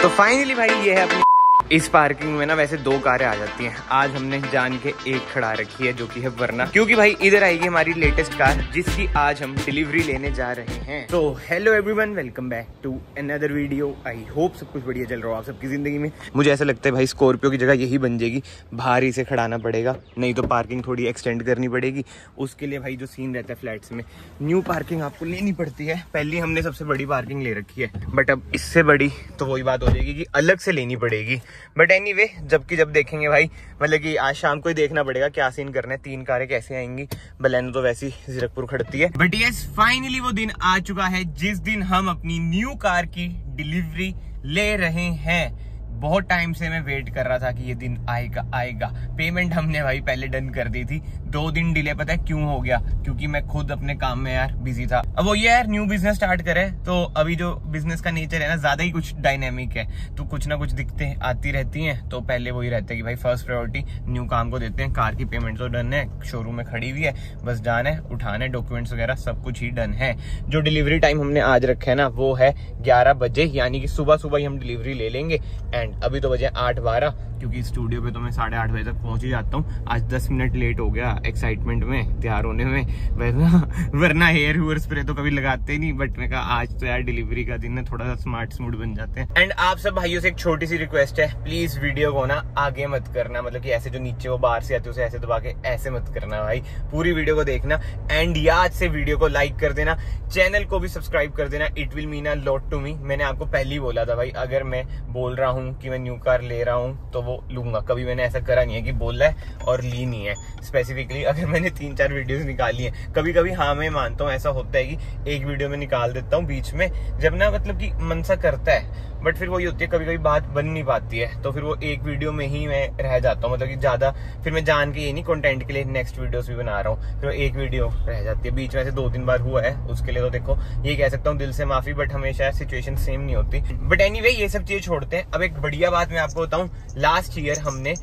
तो फाइनली भाई ये है अपनी इस पार्किंग में ना वैसे 2 कारें आ जाती हैं। आज हमने जान के एक खड़ा रखी है जो कि है वरना, क्योंकि भाई इधर आएगी हमारी लेटेस्ट कार जिसकी आज हम डिलीवरी लेने जा रहे हैं। तो hello everyone, welcome back to another video. I hope सब कुछ बढ़िया चल रहा हो आप सबकी जिंदगी में। मुझे ऐसा लगता है भाई स्कॉर्पियो की जगह यही बन जाएगी, बाहर ही से खड़ाना पड़ेगा, नहीं तो पार्किंग थोड़ी एक्सटेंड करनी पड़ेगी। उसके लिए भाई जो सीन रहता है फ्लैट्स में, न्यू पार्किंग आपको लेनी पड़ती है। पहली हमने सबसे बड़ी पार्किंग ले रखी है, बट अब इससे बड़ी तो वही बात हो जाएगी कि अलग से लेनी पड़ेगी। बट एनीवे, जबकि जब देखेंगे भाई, मतलब कि आज शाम को ही देखना पड़ेगा क्या सीन करना है। 3 कारें कैसे आएंगी, बलेनो तो वैसी जीरकपुर खड़ती है। बट यस, फाइनली वो दिन आ चुका है जिस दिन हम अपनी न्यू कार की डिलीवरी ले रहे हैं। बहुत टाइम से मैं वेट कर रहा था कि ये दिन आएगा। पेमेंट हमने भाई पहले डन कर दी थी। 2 दिन डिले पता है क्यों हो गया? क्योंकि मैं खुद अपने काम में यार बिजी था। अब वो ये यार न्यू बिजनेस स्टार्ट करे तो अभी जो बिजनेस का नेचर है ना, ज्यादा ही कुछ डायनेमिक है, तो कुछ ना कुछ दिक्कतें आती रहती हैं। तो पहले वही रहता है कि भाई फर्स्ट प्रायोरिटी न्यू काम को देते हैं। कार की पेमेंट तो डन है, शोरूम में खड़ी हुई है, बस जाना है, उठाना है, डॉक्यूमेंट्स वगैरह सब कुछ ही डन है। जो डिलीवरी टाइम हमने आज रखा है ना वो है 11 बजे, यानी कि सुबह ही हम डिलीवरी ले लेंगे। अभी तो बजे 8:12, क्योंकि स्टूडियो पे तो मैं 8:30 बजे तक पहुंच ही जाता हूँ। आज 10 मिनट लेट हो गया एक्साइटमेंट में, तैयार होने में। वरना हेयर हुअर स्प्रे तो कभी लगाते ही नहीं, बट मैं कहा आज तो यार डिलीवरी का दिन है, थोड़ा सा स्मार्ट मूड बन जाते हैं। एंड आप सब भाइयों से एक छोटी सी रिक्वेस्ट है, प्लीज वीडियो को ना आगे मत करना, मतलब कि ऐसे जो नीचे वो बाहर से आते उसे ऐसे दबा के ऐसे मत करना भाई, पूरी वीडियो को देखना। एंड याद से वीडियो को लाइक कर देना, चैनल को भी सब्सक्राइब कर देना। It will mean a lot to me. मैंने आपको पहले ही बोला था भाई, अगर मैं बोल रहा हूँ कि मैं न्यू कार ले रहा हूँ तो वो लूंगा। कभी मैंने ऐसा करा नहीं है कि बोला है और ली नहीं है। स्पेसिफिकली अगर मैंने 3-4 वीडियोस निकाली हैं, कभी कभी हाँ मैं मानता हूँ ऐसा होता है कि एक वीडियो में निकाल देता हूँ बीच में, जब ना मतलब कि मन सा करता है, बट फिर वही होती है कभी कभी बात बन नहीं पाती है, तो फिर वो एक वीडियो में ही मैं रह जाता हूँ। मतलब कि ज्यादा फिर मैं जान के ये नहीं कंटेंट के लिए नेक्स्ट वीडियोस भी बना रहा हूँ, फिर एक वीडियो रह जाती है बीच में। ऐसे 2-3 बार हुआ है, उसके लिए तो देखो ये कह सकता हूँ दिल से माफी, बट हमेशा सिचुएशन सेम नहीं होती। बट एनीवे, ये सब चीजें छोड़ते हैं। अब एक बढ़िया बात मैं आपको बताऊं, लास्ट ईयर हमने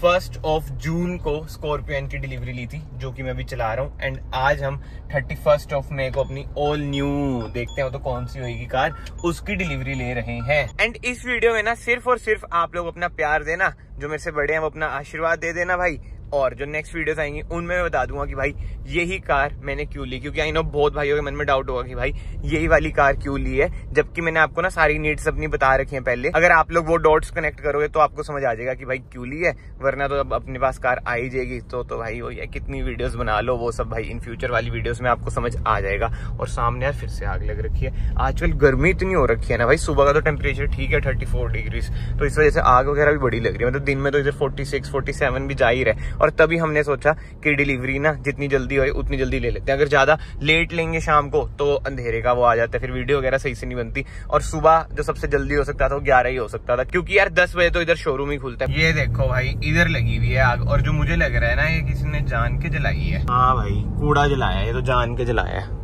1 जून को स्कॉर्पियो एन की डिलीवरी ली थी, जो कि मैं अभी चला रहा हूँ। एंड आज हम 31 मई को अपनी ऑल न्यू, देखते हैं वो तो कौन सी होगी कार, उसकी डिलीवरी ले रहे हैं। एंड इस वीडियो में ना सिर्फ और सिर्फ आप लोग अपना प्यार देना, जो मेरे से बड़े हैं वो अपना आशीर्वाद दे देना भाई। और जो नेक्स्ट वीडियोस आएंगी उनमें मैं बता दूंगा कि भाई यही कार मैंने क्यों ली, क्योंकि आई नो बहुत भाइयों के मन में डाउट होगा कि भाई यही वाली कार क्यों ली है, जबकि मैंने आपको ना सारी नीड्स अपनी बता रखी हैं पहले। अगर आप लोग वो डॉट्स कनेक्ट करोगे तो आपको समझ आ जाएगा कि भाई क्यों ली है, वरना तो अब अपने पास कार आ ही जाएगी। तो भाई वो ये कितनी वीडियोस बना लो, वो सब भाई इन फ्यूचर वाली वीडियोस में आपको समझ आ जाएगा। और सामने यार फिर से आग लग रखी है। आजकल गर्मी इतनी हो रखी है ना भाई, सुबह का तो टेम्परेचर ठीक है 34 डिग्री, तो इस वजह से आग वगैरह भी बड़ी लग रही है। मतलब दिन में तो इधर 46-47 भी जा ही रहे। और तभी हमने सोचा कि डिलीवरी ना जितनी जल्दी हो उतनी जल्दी ले लेते हैं। अगर ज्यादा लेट लेंगे शाम को तो अंधेरे का वो आ जाता है, फिर वीडियो वगैरह सही से नहीं बनती। और सुबह जो सबसे जल्दी हो सकता था वो 11 ही हो सकता था, क्योंकि यार 10 बजे तो इधर शोरूम ही खुलता है। ये देखो भाई, इधर लगी हुई है आग, और जो मुझे लग रहा है ना ये किसी ने जान के जलाई है। हाँ भाई, कूड़ा जलाया है, ये तो जान के जलाया है,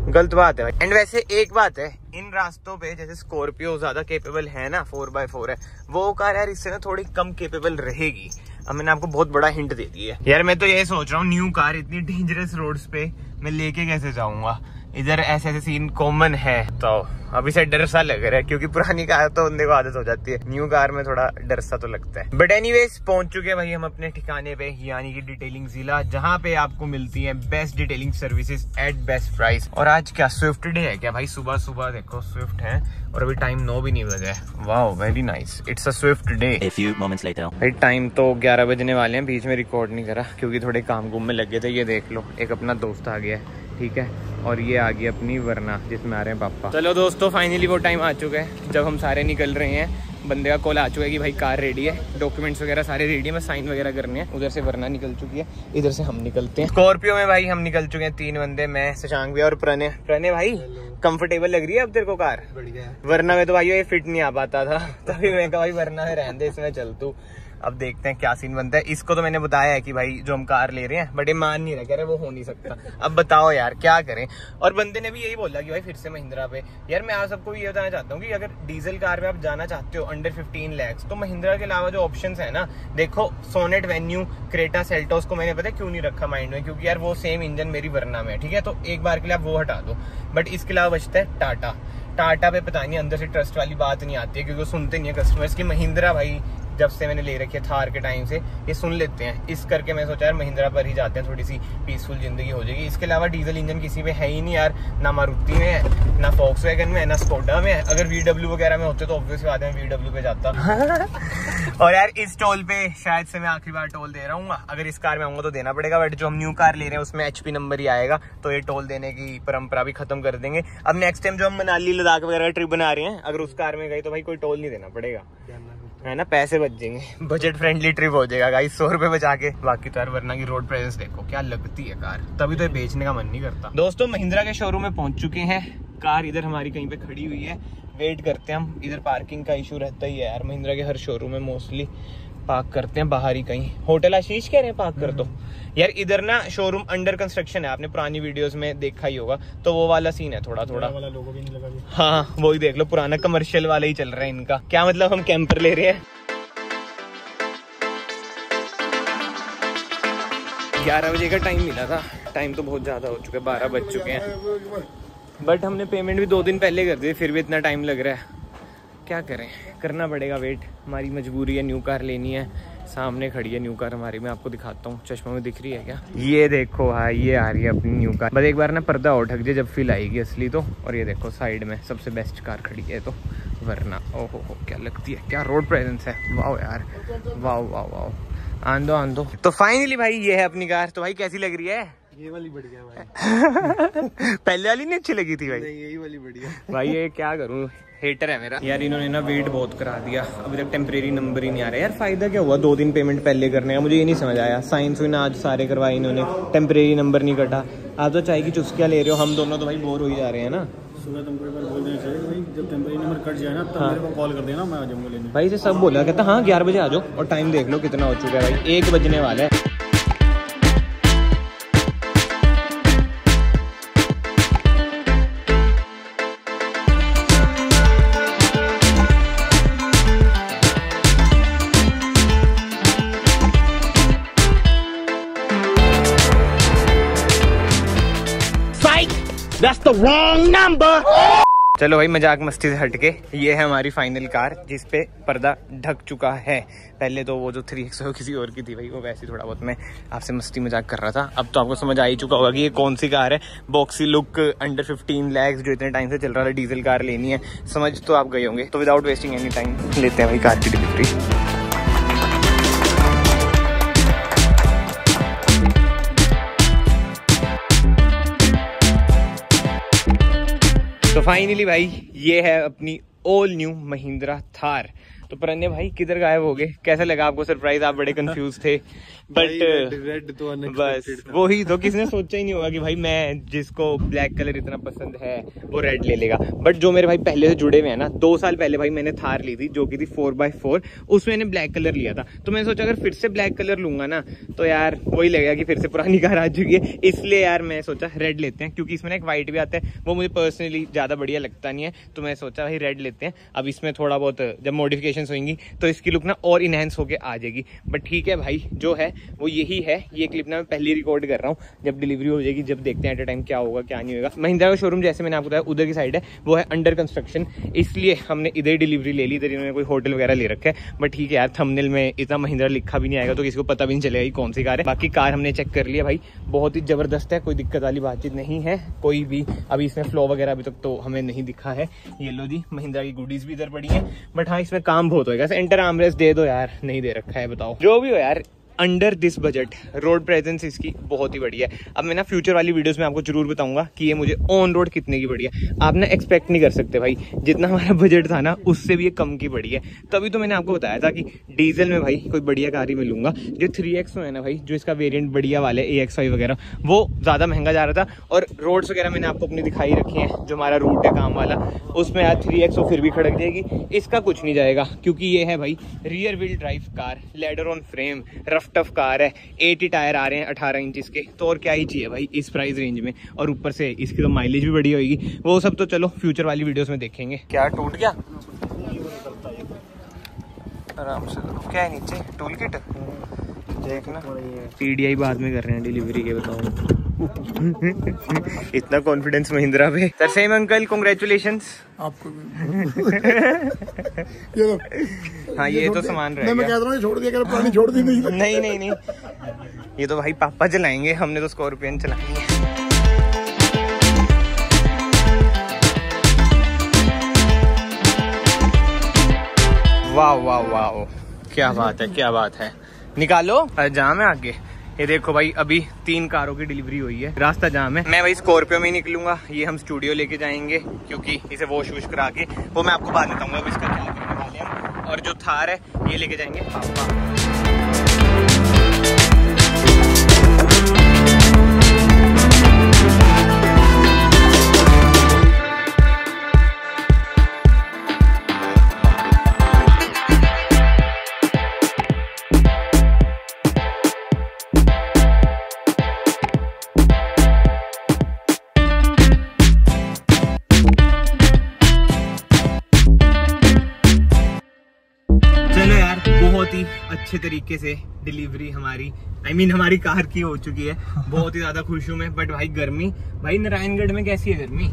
गलत बात है भाई। एंड वैसे एक बात है, इन रास्तों पे जैसे स्कॉर्पियो ज्यादा केपेबल है ना, 4x4 है, वो कार यार इससे ना थोड़ी कम केपेबल रहेगी। अब मैंने आपको बहुत बड़ा हिंट दे दिया है यार। मैं तो ये सोच रहा हूँ, न्यू कार इतनी डेंजरस रोड्स पे मैं लेके कैसे जाऊंगा, इधर ऐसे सीन कॉमन है, तो अभी से डर सा लग रहा है, क्योंकि पुरानी कार तो बंदे को आदत हो जाती है, न्यू कार में थोड़ा डर सा तो लगता है। बट एनीवेज, पहुंच चुके हैं भाई हम अपने ठिकाने पे, यानी कि डिटेलिंग जिला, जहाँ पे आपको मिलती है best detailing services at best price. और आज क्या स्विफ्ट डे है क्या भाई? सुबह देखो स्विफ्ट है, और अभी टाइम 9 भी नहीं बजे। Wow, very nice, it's a Swift day. A few moments later. भाई टाइम तो 11 बजने वाले हैं, बीच में रिकॉर्ड नहीं करा क्योंकि थोड़े काम गुम में लगे थे। ये देख लो, एक अपना दोस्त आ गया है, ठीक है, और ये आ गई अपनी वरना, जिसमें आ रहे हैं पापा। चलो दोस्तों, फाइनली वो टाइम आ चुका है जब हम सारे निकल रहे हैं। बंदे का कॉल आ चुका है कि भाई कार रेडी है, डॉक्यूमेंट्स वगैरह सारे रेडी है, मैं साइन वगैरह करने हैं। उधर से वरना निकल चुकी है, इधर से हम निकलते हैं। स्कॉर्पियो में भाई हम निकल चुके हैं 3 बंदे, मैं, शशांक भी और प्रणय भाई। कंफर्टेबल लग रही है अब तेरे को कार? बढ़िया। वरना में तो भाई ये फिट नहीं आ पाता था, तभी मैं कहा भाई वरना में रहने दे, इसमें चल तू। अब देखते हैं क्या सीन बनता है। इसको तो मैंने बताया है कि भाई जो हम कार ले रहे हैं, बट ये मान नहीं रहा, कह रहे वो हो नहीं सकता। अब बताओ यार क्या करें। और बंदे ने भी यही बोला कि भाई फिर से महिंद्रा पे। यार मैं आप सबको ये बताना चाहता हूँ कि अगर डीजल कार में आप जाना चाहते हो अंडर 15 लाख, तो महिंद्रा के अलावा जो ऑप्शंस है ना, देखो सोनेट वेन्यू, क्रेटा सेल्टोस को मैंने पता क्यों नहीं रखा माइंड में, क्योंकि यार वो सेम इंजन मेरी वरना में है, ठीक है, तो एक बार के लिए आप वो हटा दो। बट इसके अलावा बचता है टाटा। टाटा पे पता नहीं अंदर से ट्रस्ट वाली बात नहीं आती है, क्योंकि वो सुनते नहीं है कस्टमर्स की। महिंद्रा भाई जब से मैंने ले रखी है थार के टाइम से ये सुन लेते हैं, इस करके मैं सोचा यार महिंद्रा पर ही जाते हैं, थोड़ी सी पीसफुल जिंदगी हो जाएगी। इसके अलावा डीजल इंजन किसी में है ही नहीं यार, ना मारुति में है, ना फॉक्सवैगन में है, ना स्कोडा में है। अगर VW वगैरह में होते तो ऑब्वियस बात है VW पे जाता। और यार इस टोल पे शायद से मैं आखिरी बार टोल दे रहा हूँ, अगर इस कार में आऊंगा तो देना पड़ेगा, बट जो हम न्यू कार ले रहे हैं उसमें HP नंबर ही आएगा, तो ये टोल देने की परंपरा भी खत्म कर देंगे। अब नेक्स्ट टाइम जो हम मनाली लद्दाख वगैरह ट्रिप बना रहे हैं, अगर उस कार में गए तो भाई कोई टोल नहीं देना पड़ेगा, है ना, पैसे बच जाएंगे, बजट फ्रेंडली ट्रिप हो जाएगा गाइस, 100 रुपए बचा के। बाकी तो यार वरना की रोड प्रेजेंस देखो क्या लगती है कार, तभी तो ये बेचने का मन नहीं करता। दोस्तों महिंद्रा के शोरूम में पहुंच चुके हैं, कार इधर हमारी कहीं पे खड़ी हुई है, वेट करते हैं हम। इधर पार्किंग का इशू रहता ही है यार, महिंद्रा के हर शोरूम में मोस्टली पार्क करते हैं बाहर ही कहीं। होटल आशीष कह रहे हैं पार्क कर दो यार। इधर ना शोरूम अंडर कंस्ट्रक्शन है, आपने पुरानी वीडियोस में देखा ही होगा, तो वो वाला सीन है थोड़ा थोड़ा वाला, लोगो भी नहीं लगा। हाँ वो ही देख लो, पुराना कमर्शियल वाला ही चल रहा है इनका। क्या मतलब हम कैंपर ले रहे हैं। 11 बजे का टाइम मिला था, टाइम तो बहुत ज्यादा हो चुका है, 12 बज चुके हैं, बट हमने पेमेंट भी 2 दिन पहले कर दी, फिर भी इतना टाइम लग रहा है। क्या करें, करना पड़ेगा वेट, हमारी मजबूरी है। न्यू कार लेनी है, सामने खड़ी है न्यू कार हमारी, मैं आपको दिखाता हूँ, चश्मा में दिख रही है क्या, ये देखो भाई, ये आ रही है अपनी न्यू कार। बस एक बार ना पर्दा उठक जाए जब फील आएगी असली तो। और ये देखो साइड में सबसे बेस्ट कार खड़ी है, तो वरना ओहो हो क्या लगती है, क्या रोड प्रेजेंस है, वाह यार, वाह वाह वाह, आंदो। तो फाइनली भाई ये है अपनी कार। तो भाई कैसी लग रही है? ये वाली बढ़िया भाई। पहले वाली नहीं अच्छी लगी थी भाई? नहीं यही वाली बढ़िया भाई। ये क्या करूं, हेटर है मेरा यार, इन्होंने ना वेट बहुत करा दिया, अभी तक टेम्परेरी नंबर ही नहीं आ रहा यार। फायदा क्या हुआ 2 दिन पेमेंट पहले करने का, मुझे ये नहीं समझ आया। साइंस हुई ना आज सारे करवाए इन्होंने, टेम्परेरी नंबर नहीं कटा। आप तो चाय की चुस्कियां ले रहे हो, हम दोनों तो भाई बोर हो ही जा रहे हैं ना। सुबह तुमको एक बार बोल देना चाहिए भाई, जब टेम्परेरी नंबर कट जाए ना तब मेरे को कॉल कर देना, मैं आ जाऊंगा लेने। भाई से सब बोला, कहता हाँ 11 बजे आ जाओ, और टाइम देख लो कितना हो चुका है भाई, 1 बजने वाला है। That's the wrong number. चलो भाई मजाक मस्ती से हटके, ये है हमारी फाइनल कार जिसपे पर्दा ढक चुका है। पहले तो वो जो 3XO किसी और की थी भाई, वो वैसे थोड़ा बहुत मैं आपसे मस्ती मजाक कर रहा था। अब तो आपको समझ आ ही चुका होगा कि ये कौन सी कार है। बॉक्सी लुक, अंडर 15 lakhs, जो इतने टाइम से चल रहा था, डीजल कार लेनी है, समझ तो आप गए होंगे। तो विदाउट वेस्टिंग एनी टाइम लेते हैं भाई कार की डिलीवरी। तो फाइनली भाई ये है अपनी ऑल न्यू महिंद्रा थार। तो परन्य भाई किधर गायब हो गए, कैसा लगा आपको सरप्राइज? आप बड़े कंफ्यूज थे, बट रेड तो बस वही तो, किसने सोचा ही नहीं होगा कि भाई मैं जिसको ब्लैक कलर इतना पसंद है वो रेड ले लेगा। बट जो मेरे भाई पहले से जुड़े हुए हैं ना, 2 साल पहले भाई मैंने थार ली थी जो कि थी 4x4, उसमें मैंने ब्लैक कलर लिया था। तो मैंने सोचा अगर फिर से ब्लैक कलर लूंगा ना तो यार वही लगेगा कि फिर से पुरानी कार आ चुकी है, इसलिए यार मैं सोचा रेड लेते हैं, क्योंकि इसमें ना एक व्हाइट भी आता है, वो मुझे पर्सनली ज्यादा बढ़िया लगता नहीं है, तो मैं सोचा भाई रेड लेते हैं। अब इसमें थोड़ा बहुत जब मॉडिफिकेशन होंगी तो इसकी लुक ना और इनहेंस होके आ जाएगी। बट ठीक है भाई, जो है वो यही है। ये क्लिप ना मैं पहले रिकॉर्ड कर रहा हूँ, जब डिलीवरी हो जाएगी, जब देखते हैं एट अ टाइम क्या होगा क्या नहीं होगा। महिंद्रा का शोरूम जैसे मैंने आपको बताया उधर की साइड है, वो है अंडर कंस्ट्रक्शन, इसलिए हमने इधर डिलीवरी ले ली। इधर इन्होंने कोई होटल वगैरह ले रखा है, बट ठीक है यार, थंबनेल में इतना महिंद्रा लिखा भी नहीं आएगा तो किसी को पता भी नहीं चलेगा कौन सी कार है। बाकी कार हमने चेक कर लिया भाई, बहुत ही जबरदस्त है, कोई दिक्कत वाली बातचीत नहीं है कोई भी। अभी इसमें फ्लो वगैरह अभी तक तो हमें नहीं दिखा है। ये लो जी महिंद्रा की गुडीज भी इधर पड़ी है, बट हाँ इसमें काम बहुत होगा। सेंटर आर्मरेस्ट दे दो यार, नहीं दे रखा है, बताओ। जो भी हो यार, under this budget road presence इसकी बहुत ही बढ़िया है। अब मैं ना फ्यूचर वाली वीडियोस में आपको जरूर बताऊंगा कि ये मुझे ऑन रोड कितने की बढ़िया। आप ना एक्सपेक्ट नहीं कर सकते भाई, जितना हमारा बजट था ना उससे भी ये कम की बढ़िया है। तभी तो मैंने आपको बताया था कि डीजल में भाई कोई बढ़िया कार ही मिलूंगा। जो 3XO है ना भाई, जो इसका वेरिएंट बढ़िया वाले AX5 वगैरह, वो ज्यादा महंगा जा रहा था। और रोड्स वगैरह मैंने आपको अपनी दिखाई रखी है, जो हमारा रूट है काम वाला, उसमें यार 3XO फिर भी खड़क जाएगी, इसका कुछ नहीं जाएगा, क्योंकि ये है भाई rear wheel drive car, ladder on frame, rough tough car है, 80 टायर आ रहे हैं 18 इंच के। तो और क्या ही चाहिए भाई इस प्राइस रेंज में, और ऊपर से इसकी तो माइलेज भी बढ़िया होगी। वो सब तो चलो फ्यूचर वाली वीडियोस में देखेंगे। क्या टूट गया? आराम से क्या है नीचे, टूल किट देखना। TDI बाद में कर रहे हैं डिलीवरी के, बताओ इतना कॉन्फिडेंस महिंद्रा पे। सर सेम अंकल, कॉन्ग्रेचुलेशंस आपको भी। हाँ ये तो सामान रहेगा। मैं कह रहा हूँ छोड़ दिया कर, पुरानी छोड़ दी नहीं। नहीं ये तो भाई पापा चलाएंगे, हमने तो स्कॉर्पियन चलानी है। वाह वाह वाह, क्या बात है, क्या बात है। निकालो, जाम है आगे। ये देखो भाई, अभी 3 कारों की डिलीवरी हुई है, रास्ता जाम है। मैं भाई स्कॉर्पियो में ही निकलूंगा, ये हम स्टूडियो लेके जाएंगे क्योंकि इसे वॉश वॉश करा के वो मैं आपको बाद में बताऊंगा इसका क्या करने वाले हैं। और जो थार है ये लेके जाएंगे पापा। बहुत ही अच्छे तरीके से डिलीवरी हमारी हमारी कार की हो चुकी है। बहुत ही ज्यादा खुश हूँ मैं। बट भाई गर्मी, भाई नारायणगढ़ में कैसी है गर्मी?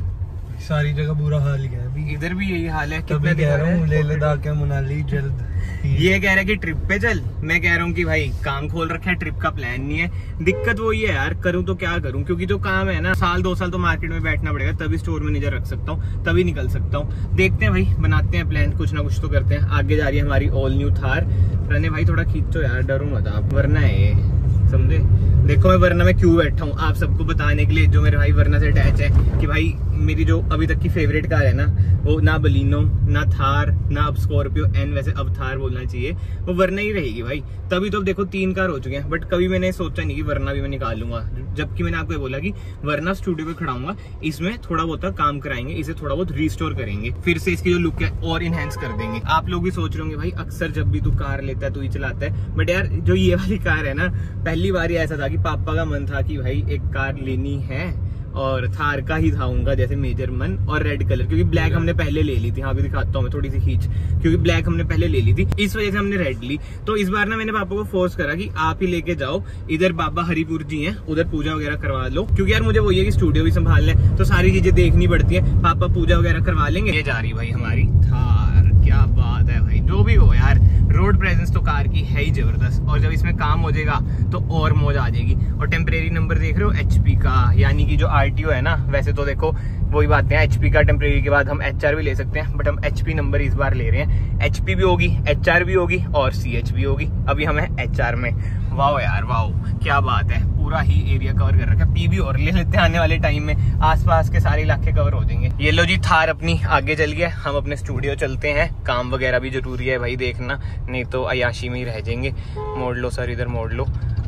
सारी जगह बुरा हाल है अभी। इधर भी यही हाल है। कितना कह रहा हूँ लेह लद्दाख या मनाली जल्द। ये कह रहा है कि ट्रिप पे चल, मैं कह रहा हूँ कि भाई काम खोल रखा है, ट्रिप का प्लान नहीं है। दिक्कत वो ये है यार, करूँ तो क्या करूँ, क्योंकि जो काम है ना, 2 साल तो मार्केट में बैठना पड़ेगा, तभी स्टोर मैनेजर रख सकता हूँ, तभी निकल सकता हूँ। देखते हैं भाई, बनाते हैं प्लान, कुछ ना कुछ तो करते हैं। आगे जा रही है हमारी ऑल न्यू थार। रहने भाई थोड़ा खींचो यार, डरूं मत आप, वरना है समझे। देखो मैं वरना में क्यों बैठा हूँ आप सबको बताने के लिए, जो मेरे भाई वरना से अटैच है, कि भाई मेरी जो अभी तक की फेवरेट कार है ना, वो ना बलिनो, ना थार, ना अब स्कॉर्पियो एंड वैसे अब थार बोलना चाहिए, वो वरना ही रहेगी भाई। तभी तो अब देखो 3 कार हो चुके हैं। बट कभी मैंने सोचा नहीं कि वरना भी मैं निकाल लूंगा, जबकि मैंने आपको ये बोला कि वरना स्टूडियो पे खड़ाऊंगा, इसमें थोड़ा बहुत काम कराएंगे, इसे थोड़ा बहुत रिस्टोर करेंगे, फिर से इसकी जो लुक है और इनहेंस कर देंगे। आप लोग भी सोच रहे होंगे भाई अक्सर जब भी तू कार लेता है तू ही चलाता है, बट यार जो ये वाली कार है ना, पहली बार ऐसा था कि पापा का मन था कि भाई एक कार लेनी है, और थार का ही था उनका, जैसे मेजर मन, और रेड कलर, क्योंकि ब्लैक हमने पहले ले ली थी। हाँ भी दिखाता हूँ मैं थोड़ी सी खींच, क्योंकि ब्लैक हमने पहले ले ली थी, इस वजह से हमने रेड ली। तो इस बार ना मैंने पापा को फोर्स करा कि आप ही लेके जाओ, इधर बाबा हरिपुर जी हैं, उधर पूजा वगैरह करवा लो, क्योंकि यार मुझे वही है कि स्टूडियो भी संभालना है, तो सारी चीजें देखनी पड़ती है। पापा पूजा वगैरह करवा लेंगे। ये जा रही भाई हमारी थार, क्या बात है भाई। जो भी हो यार, रोड प्रेजेंस तो कार की है ही जबरदस्त, और जब इसमें काम हो जाएगा तो और मौज आ जाएगी। और टेम्परेरी नंबर देख रहे हो HP का, यानी कि जो RTO है ना, वैसे तो देखो वही बात है, HP का टेम्परेरी के बाद हम HR भी ले सकते हैं, बट हम HP नंबर इस बार ले रहे हैं। HP भी होगी, HR भी होगी और CH भी होगी। अभी हम हैं HR में। वाह यार वाह, क्या बात है, पूरा ही एरिया कवर कर रखा है। PB और ले लेते हैं, आने वाले टाइम में आसपास के सारे इलाके कवर हो जाएंगे। ये लो जी, थार अपनी आगे चल गया, हम अपने स्टूडियो चलते हैं। काम वगैरह भी जरूरी है भाई देखना, नहीं तो अयाशी में ही रह जाएंगे। मोड़ लो सर, इधर मोड़ लो।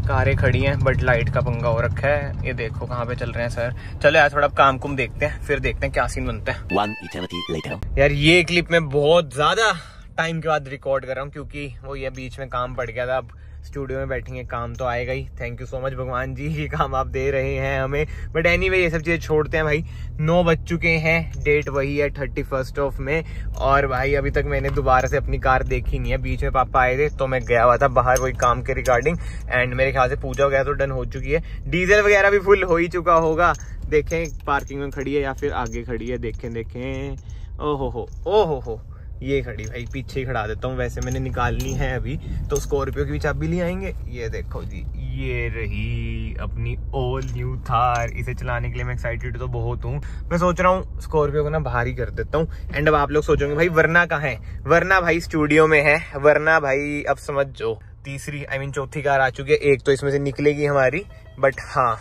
कारें खड़ी हैं बट लाइट का पंगा हो रखा है। ये देखो कहाँ पे चल रहे हैं सर। चलो यार थोड़ा काम कुम देखते हैं, फिर देखते हैं क्या सीन बनता है। 1 eternity later. यार ये क्लिप में बहुत ज्यादा टाइम के बाद रिकॉर्ड कर रहा हूँ, क्योंकि वो ये बीच में काम पड़ गया था। अब स्टूडियो में बैठेंगे, काम तो आएगा ही। थैंक यू सो मच भगवान जी, ये काम आप दे रहे हैं हमें। बट एनीवे ये सब चीजें छोड़ते हैं भाई। 9 बज चुके हैं, डेट वही है 31 मई, और भाई अभी तक मैंने दोबारा से अपनी कार देखी नहीं है। बीच में पापा आए थे तो मैं गया हुआ था बाहर वही काम के रिगार्डिंग, एंड मेरे ख्याल से पूजा वगैरह तो डन हो चुकी है। डीजल वगैरह भी फुल हो ही चुका होगा। देखें पार्किंग में खड़ी है या फिर आगे खड़ी है, देखें। ओहो हो, ये खड़ी भाई, पीछे ही खड़ा देता हूँ। वैसे मैंने निकालनी है अभी, तो स्कॉर्पियो की भी चाबी ले आएंगे। ये देखो जी, ये रही अपनी ऑल न्यू थार। इसे चलाने के लिए मैं एक्साइटेड तो बहुत हूँ। मैं सोच रहा हूँ स्कॉर्पियो को ना बाहर ही कर देता हूँ। एंड अब आप लोग सोचोगे भाई वरना कहाँ है? वरना भाई स्टूडियो में है। वरना भाई अब समझ जो तीसरी चौथी कार आ चुकी है। एक तो इसमें से निकलेगी हमारी, बट हाँ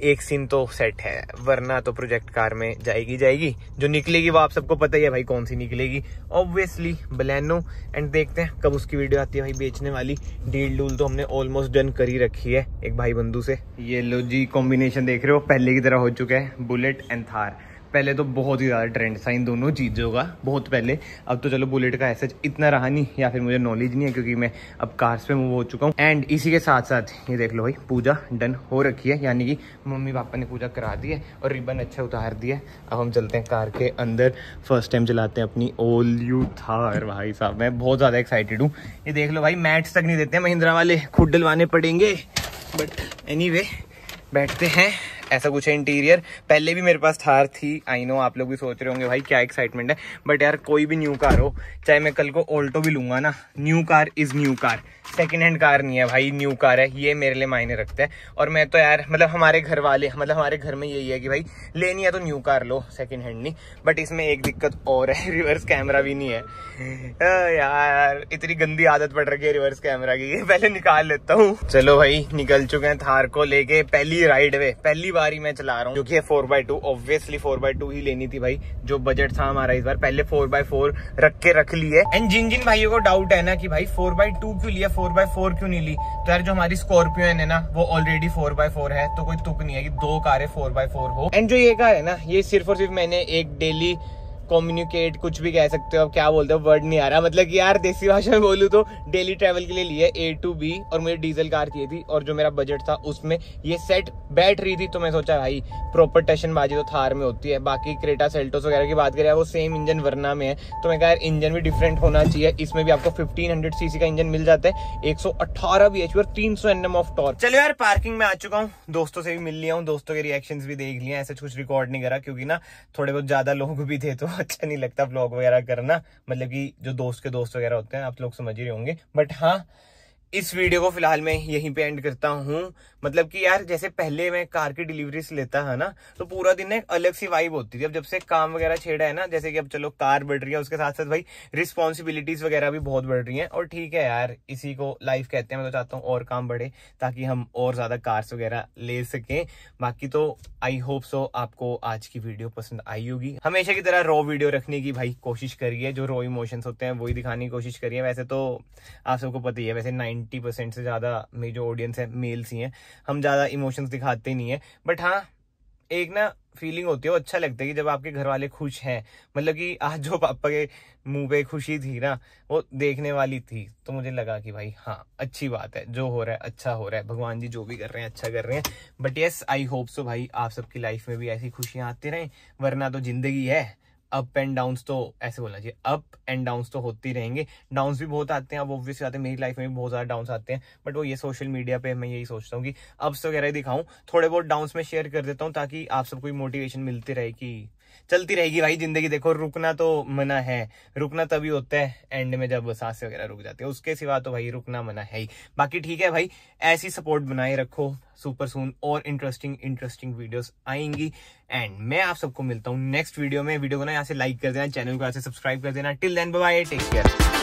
एक सीन तो सेट है, वरना तो प्रोजेक्ट कार में जाएगी। जो निकलेगी वो आप सबको पता ही है भाई कौन सी निकलेगी, ऑब्वियसली बलेनो। एंड देखते हैं कब उसकी वीडियो आती है भाई बेचने वाली। डील डूल तो हमने ऑलमोस्ट डन कर ही रखी है एक भाई बंधु से। ये लो जी, कॉम्बिनेशन देख रहे हो पहले की तरह हो चुका है, बुलेट एंड थार। पहले तो बहुत ही ज़्यादा ट्रेंड था इन दोनों चीज़ों का, बहुत पहले। अब तो चलो बुलेट का ऐसा इतना रहा नहीं, या फिर मुझे नॉलेज नहीं है क्योंकि मैं अब कार्स पे मूव हो चुका हूँ। एंड इसी के साथ साथ ये देख लो भाई, पूजा डन हो रखी है, यानी कि मम्मी पापा ने पूजा करा दी है और रिबन अच्छा उतार दिया है। अब हम चलते हैं कार के अंदर, फर्स्ट टाइम चलाते हैं अपनी ऑल न्यू थार। भाई साहब मैं बहुत ज़्यादा एक्साइटेड हूँ। ये देख लो भाई, मैट्स तक नहीं देते हैं महिंद्रा वाले, खुद डलवाने पड़ेंगे। बट एनीवे बैठते हैं ऐसा कुछ है इंटीरियर। पहले भी मेरे पास थार थी, आई नो आप लोग भी सोच रहे होंगे भाई क्या एक्साइटमेंट है, बट यार कोई भी न्यू कार हो, चाहे मैं कल को ऑल्टो भी लूंगा ना, new car is new car, second hand car नहीं है भाई, न्यू कार है, ये मेरे लिए मायने रखता है। और मैं तो यार मतलब हमारे घर वाले, मतलब हमारे घर में यही है कि भाई लेनी है तो न्यू कार लो, सेकेंड हैंड नहीं। बट इसमें एक दिक्कत और है, रिवर्स कैमरा भी नहीं है। यार इतनी गंदी आदत पड़ रखी है रिवर्स कैमरा की, पहले निकाल लेता हूँ। चलो भाई निकल चुके हैं थार को लेके, पहली राइड वे, पहली बार ही मैं चला रहा हूँ, जो कि है 4x2। ऑब्वियसली 4x2 ही लेनी थी भाई, जो बजट था हमारा इस बार, पहले 4x4 रख लिए। एंड जिन जिन भाइयों को डाउट है ना कि भाई 4x2 क्यों लिया, 4x4 क्यों नहीं ली, तो यार जो हमारी स्कॉर्पियो है ना वो ऑलरेडी 4x4 है, तो कोई तुक नहीं है कि दो कारें 4x4 हो। एंड जो ये कार है ना, ये सिर्फ और सिर्फ मैंने एक डेली कम्युनिकेट, कुछ भी कह सकते हो अब, क्या बोलते हो वर्ड नहीं आ रहा, मतलब कि यार देसी भाषा में बोलूं तो डेली ट्रैवल के लिए लिए A to B, और मुझे डीजल कार चाहिए थी, और जो मेरा बजट था उसमें ये सेट बैठ रही थी, तो मैं सोचा भाई प्रॉपर टशनबाजी तो थार में होती है। बाकी क्रेटा सेल्टोस वगैरह की बात करें वो सेम इंजन वरना में है, तो मैं कहा यार इंजन भी डिफरेंट होना चाहिए। इसमें भी आपको 1500 सीसी का इंजन मिल जाता है, 118 bhp और 300 Nm ऑफ टॉर्क। चलो यार पार्किंग में आ चुका हूँ, दोस्तों से भी मिल लिया हूँ, दोस्तों के रिएक्शंस भी देख लिए, ऐसे कुछ रिकॉर्ड नहीं करा क्योंकि ना थोड़े बहुत ज्यादा लोग भी थे तो अच्छा नहीं लगता व्लॉग वगैरह करना, मतलब कि जो दोस्त के दोस्त वगैरह होते हैं आप लोग समझ ही रहे होंगे। बट हाँ, इस वीडियो को फिलहाल मैं यहीं पे एंड करता हूँ। मतलब कि यार जैसे पहले मैं कार की डिलीवरीज लेता है ना, तो पूरा दिन एक अलग सी वाइब होती थी। अब जब से काम वगैरह छेड़ा है ना, जैसे कि अब चलो कार बढ़ रही है, उसके साथ साथ भाई रिस्पॉन्सिबिलिटीज वगैरह भी बहुत बढ़ रही हैं, और ठीक है यार इसी को लाइफ कहते हैं। मैं तो चाहता हूँ और काम बढ़े ताकि हम और ज्यादा कार्स वगैरह ले सकें। बाकी तो आई होप सो आपको आज की वीडियो पसंद आई होगी। हमेशा की तरह रॉ वीडियो रखने की भाई कोशिश करिए, जो रॉ इमोशंस होते हैं वही दिखाने की कोशिश करिए। वैसे तो आप सबको पता ही है, वैसे 90% से ज्यादा मेरी जो ऑडियंस है मेल्स ही हैं, हम ज्यादा इमोशंस दिखाते नहीं है। बट हाँ, एक ना फीलिंग होती है, वो अच्छा लगता है कि जब आपके घर वाले खुश हैं। मतलब कि आज जो पापा के मुंह पे खुशी थी ना, वो देखने वाली थी, तो मुझे लगा कि भाई हाँ अच्छी बात है, जो हो रहा है अच्छा हो रहा है, भगवान जी जो भी कर रहे हैं अच्छा कर रहे हैं। But yes, I hope so भाई आप सबकी लाइफ में भी ऐसी खुशियां आती रहें, वरना तो जिंदगी है, अप एंड डाउन्स तो ऐसे बोलना चाहिए, अप एंड डाउन्स तो होते ही रहेंगे। डाउन्स भी बहुत आते हैं, अब ऑब्वियसली आते हैं, मेरी लाइफ में भी बहुत ज्यादा डाउन्स आते हैं, बट वो ये सोशल मीडिया पे मैं यही सोचता हूँ कि अप्स वगैरह दिखाऊं, थोड़े बहुत डाउन्स में शेयर कर देता हूँ, ताकि आप सबको मोटिवेशन मिलती रहे कि चलती रहेगी भाई जिंदगी। देखो रुकना तो मना है, रुकना तभी होता है एंड में जब सांसें वगैरह रुक जाती है, उसके सिवा तो भाई रुकना मना है ही। बाकी ठीक है भाई, ऐसी सपोर्ट बनाए रखो, सुपर सून और इंटरेस्टिंग वीडियोस आएंगी। एंड मैं आप सबको मिलता हूँ नेक्स्ट वीडियो में। वीडियो को ना यहाँ से लाइक कर देना, चैनल को यहाँ से सब्सक्राइब कर देना। Till then bye bye, take care.